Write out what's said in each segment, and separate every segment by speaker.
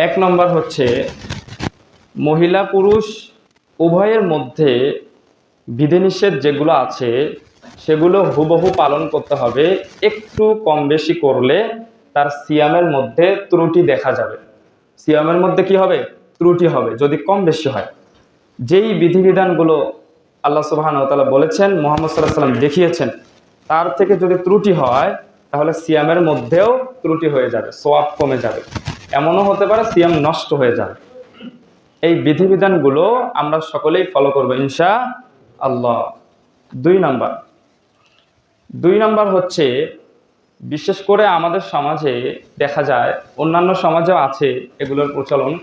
Speaker 1: এক নম্বর হচ্ছে মহিলা পুরুষ উভয়ের মধ্যে বিধিনিষেধ যেগুলো আছে সেগুলো হুবহু পালন করতে হবে। একটু কম বেশি করলে তার সিয়ামের মধ্যে ত্রুটি দেখা যাবে। সিয়ামের মধ্যে কি হবে? ত্রুটি হবে যদি কম বেশি হয়। যেই বিধিবিধানগুলো আল্লাহ সুবহানাহু ওয়া তাআলা বলেছেন, মুহাম্মদ সাল্লাল্লাহু আলাইহি ওয়াসাল্লাম দেখিয়েছেন, তার থেকে যদি ত্রুটি হয় তাহলে সিয়ামের মধ্যেও ত্রুটি হয়ে যাবে, সওয়াব কমে যাবে। এমনও হতে পারে সিয়াম নষ্ট হয়ে যাবে। এই বিধিবিধানগুলো আমরা সকলেই ফলো করবো ইনশাআল্লাহ। দুই নাম্বার হচ্ছে, বিশেষ করে আমাদের সমাজে দেখা যায়, অন্যান্য সমাজেও আছে এগুলোর প্রচলন,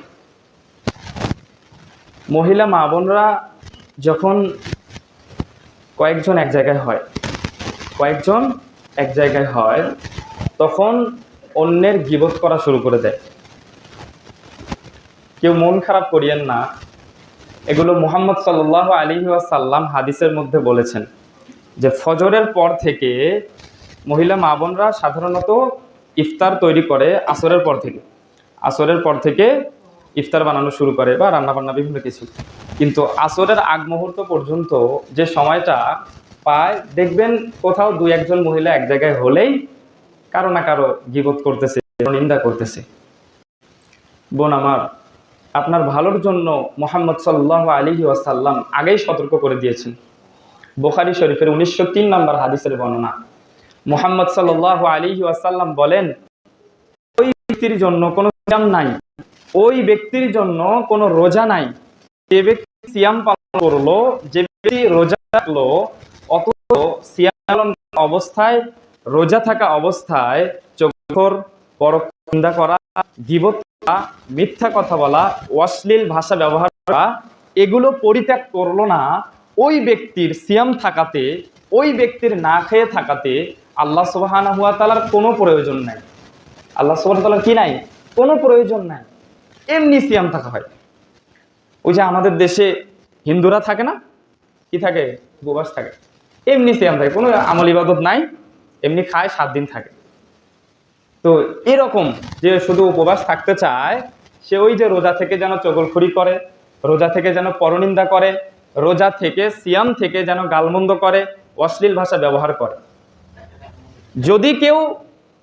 Speaker 1: মহিলা মা বোনরা যখন কয়েকজন এক জায়গায় হয় তখন অন্যের গীবত করা শুরু করে দেয়। কেউ মন খারাপ করিয়েন না, এগুলো মুহাম্মদ সাল্লাল্লাহু আলাইহি ওয়াসাল্লাম হাদিসের মধ্যে বলেছেন যে ফজরের পর থেকে মহিলা মা বোনরা সাধারণত ইফতার তৈরি করে আসরের পর থেকে ইফতার বানানো শুরু করে বা রান্নাবান্না বিভিন্ন কিছু। কিন্তু আসরের আগ মুহূর্ত পর্যন্ত যে সময়টা পায়, দেখবেন কোথাও দুই একজন মহিলা এক জায়গায় হলেই কারো না কারো গীবত করতেছে, নিন্দা করতেছে। বোন আমার, আপনার ভালোর জন্য মুহাম্মদ সাল্লাল্লাহু আলাইহি ওয়াসাল্লাম আগেই সতর্ক করে দিয়েছেন। বুখারী শরীফের 1903 নম্বর হাদিসের বর্ণনা, মুহাম্মদ সাল্লাল্লাহু আলাইহি ওয়াসাল্লাম বলেন, ওই ব্যক্তির জন্য কোনো সিয়াম নাই, ওই ব্যক্তির জন্য কোনো রোজা নাই যে ব্যক্তি সিয়াম পালন করলো, যে ব্যক্তি রোজা রাখলো অথচ সিয়াম পালন অবস্থায়, রোজা থাকা অবস্থায় চোখর পরনিন্দা করা, গীবত করা, মিথ্যা কথা বলা, অশ্লীল ভাষা ব্যবহার করা, এগুলো পরিত্যাগ করলো না, ওই ব্যক্তির সিয়াম থাকাতে, ওই ব্যক্তির না খেয়ে থাকাতে আল্লাহ সুবহানাহু ওয়া তাআলার কোনো প্রয়োজন নাই। আল্লাহ সুবহানাহু ওয়া তাআলার কি নাই? কোনো প্রয়োজন নাই, এমনি সিয়াম থাকা হয়। ওই যে আমাদের দেশে হিন্দুরা থাকে না, কি থাকে? উপবাস থাকে, এমনি সিয়াম থাকে, কোনো আমল ইবাদত নাই, এমনি খায়, 7 দিন থাকে। তো এরকম যে শুধু উপবাস থাকতে চায়, সে ওই যে রোজা থেকে যেন চগলখড়ি করে, রোজা থেকে যেন পরনিন্দা করে, রোজা থেকে সিয়াম থেকে যেন গালমন্দ করে, অশ্লীল ভাষা ব্যবহার করে। যদি কেউ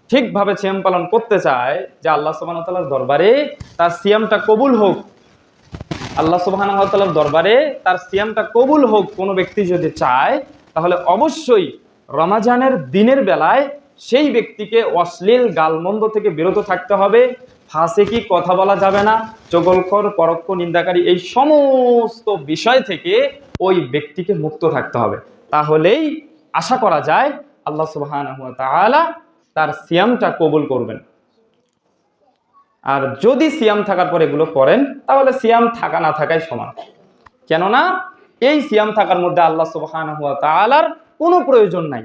Speaker 1: ঠিকভাবে সিয়াম পালন করতে চায় যে আল্লাহ সুবহানাহু ওয়া তাআলার দরবারে তার সিয়ামটা কবুল হোক, আল্লাহ সুবহানাহু ওয়া তাআলার দরবারে তার সিয়ামটা কবুল হোক কোনো ব্যক্তি যদি চায়, তাহলে অবশ্যই রমজানের দিনের বেলায় সেই ব্যক্তিকে অশ্লীল গালমন্দ থেকে বিরত থাকতে হবে, ফাসিকি কথা বলা যাবে না, চগলখড়, পরোক্ষ নিন্দাকারী, এই সমস্ত বিষয় থেকে ওই ব্যক্তিকে মুক্ত থাকতে হবে। তাহলেই আশা করা যায় আল্লাহ সুবহানাহু ওয়া তাআলা তার সিয়ামটা কবুল করবেন। আর যদি সিয়াম থাকার পর এগুলো করেন, তাহলে সিয়াম থাকা না থাকাই সমান। কেননা এই সিয়াম থাকার মধ্যে আল্লাহ সুবহানাহু ওয়া তাআলার কোনো প্রয়োজন নাই।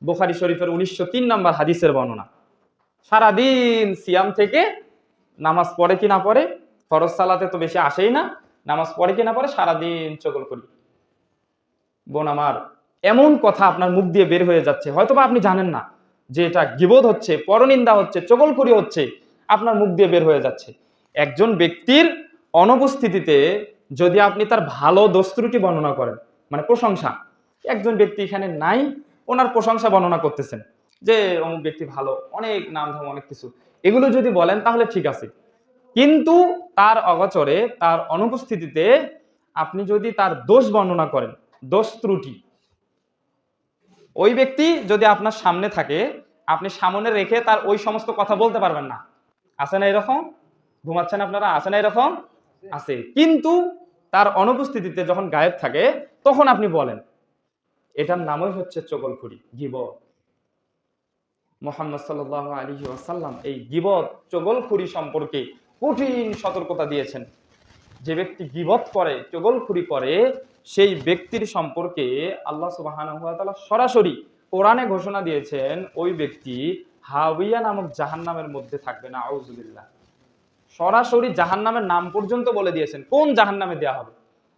Speaker 1: বুখারী শরীফের 1903 নম্বর হাদিসের বর্ণনা। সারাদিন সিয়াম থেকে নামাজ পড়ে কি না পড়ে, ফরজ সালাতে তো বেশি আসেই না, নামাজ পড়ে কি না পড়ে, সারাদিন চগল করি। বোন আমার, এমন কথা আপনার মুখ দিয়ে বের হয়ে যাচ্ছে, হয়তোবা আপনি জানেন না যে এটা গীবত হচ্ছে, পরনিন্দা হচ্ছে, চগলখড়ি হচ্ছে, আপনার মুখ দিয়ে বের হয়ে যাচ্ছে। একজন ব্যক্তির অনুপস্থিতিতে যদি আপনি তার ভালো দোষ ত্রুটি বর্ণনা করেন, মানে প্রশংসা, একজন ব্যক্তি এখানে নাই, ওনার প্রশংসা বর্ণনা করতেছেন যে অমুক ব্যক্তি ভালো, অনেক নাম ধাম অনেক কিছু, এগুলো যদি বলেন তাহলে ঠিক আছে। কিন্তু তার অগোচরে, তার অনুপস্থিতিতে আপনি যদি তার দোষ বর্ণনা করেন, দোষ ত্রুটি, ওই ব্যক্তি যদি আপনার সামনে থাকে, আপনি সামনে রেখে তার ওই সমস্ত কথা বলতে পারবেন না। আছে না এরকম? ঘুমাচ্ছেন আপনারা? আছে না এরকম? আছে। কিন্তু তার অনুপস্থিতিতে যখন গায়েব থাকে তখন আপনি বলেন, এটার নামই হচ্ছে চগলখড়ি, গীবত। মুহাম্মদ সাল্লাল্লাহু আলাইহি ওয়াসাল্লাম এই গীবত, চগলখড়ি সম্পর্কে কঠিন সতর্কতা দিয়েছেন। যে ব্যক্তি গীবত করে, চগলখড়ি করে, সেই ব্যক্তির সম্পর্কে আল্লাহ সুবহানাহু ওয়া তাআলা সরাসরি কোরআনে ঘোষণা দিয়েছেন, ওই ব্যক্তি হাবিয়া নামক জাহান্নামের মধ্যে থাকবে না, আউযুবিল্লাহ। সরাসরি জাহান্নামের নাম পর্যন্ত বলে দিয়েছেন, কোন জাহান্নামে দেয়া হবে,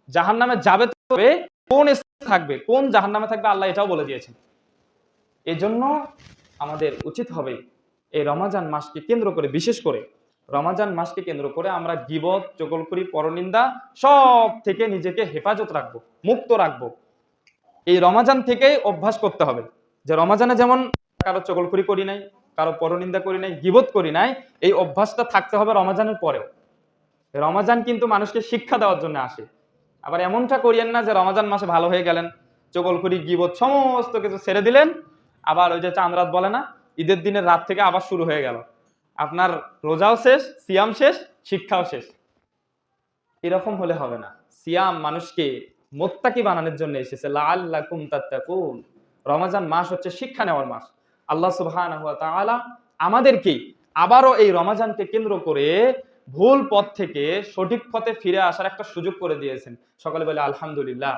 Speaker 1: জাহান্নামে যাবে তবে কোন স্থানে থাকবে, কোন জাহান্নামে থাকবে, আল্লাহ এটাও বলে দিয়েছেন। এজন্য আমাদের উচিত হবে এই রমজান মাসকে কেন্দ্র করে, বিশেষ করে রমজান মাসকে কেন্দ্র করে আমরা গীবত, চগলখড়ি, পরনিন্দা সব থেকে নিজেকে হেফাজত রাখবো, মুক্ত রাখবো। এই রমজান থেকেই অভ্যাস করতে হবে যে রমজানে যেমন কারো চগলখড়ি করি নাই, কারো পরনিন্দা করি নাই, গীবত করি নাই, এই অভ্যাসটা থাকতে হবে রমজানের পরেও। রমজান কিন্তু মানুষকে শিক্ষা দেওয়ার জন্য আসে। আবার এমনটা করিয়েন না যে রমজান মাসে ভালো হয়ে গেলেন, চগলখড়ি, গীবত সমস্ত কিছু ছেড়ে দিলেন, আবার ওই যে চাঁদ রাত বলে না, ঈদের দিনের রাত থেকে আবার শুরু হয়ে গেল, আপনার রোজাও শেষ, সিয়াম শেষ, শিক্ষাও শেষ। এরকম হলে হবে না। সিয়াম মানুষকে মুত্তাকি বানানোর জন্য এসেছে, লাআল্লাকুম তাত্তাকুন। রমজান মাস হচ্ছে শিক্ষা নেওয়ার মাস। আল্লাহ সুবহানাহু ওয়া তাআলা আমাদেরকে আবারও এই রমজানকে কেন্দ্র করে ভুল পথ থেকে সঠিক পথে ফিরে আসার একটা সুযোগ করে দিয়েছেন। সকলে বলে আলহামদুলিল্লাহ।